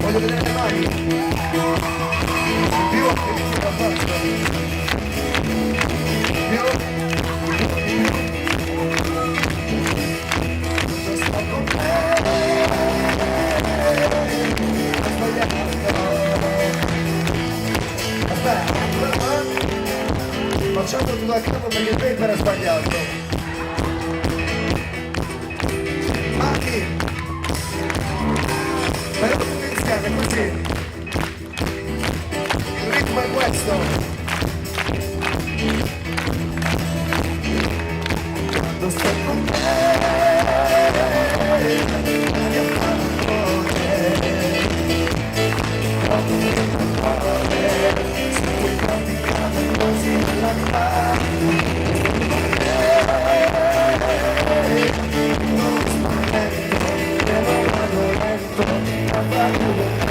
Voglio vedere le mani. Più, facciamo tutto da capo perché il paper è sbagliato. Matti! Speriamo tutti insieme, così. Il ritmo è questo. Quando sto con te, mi affanno su quei campi clamorosi della carne. Non spavento, me lo vado lento, a farlo.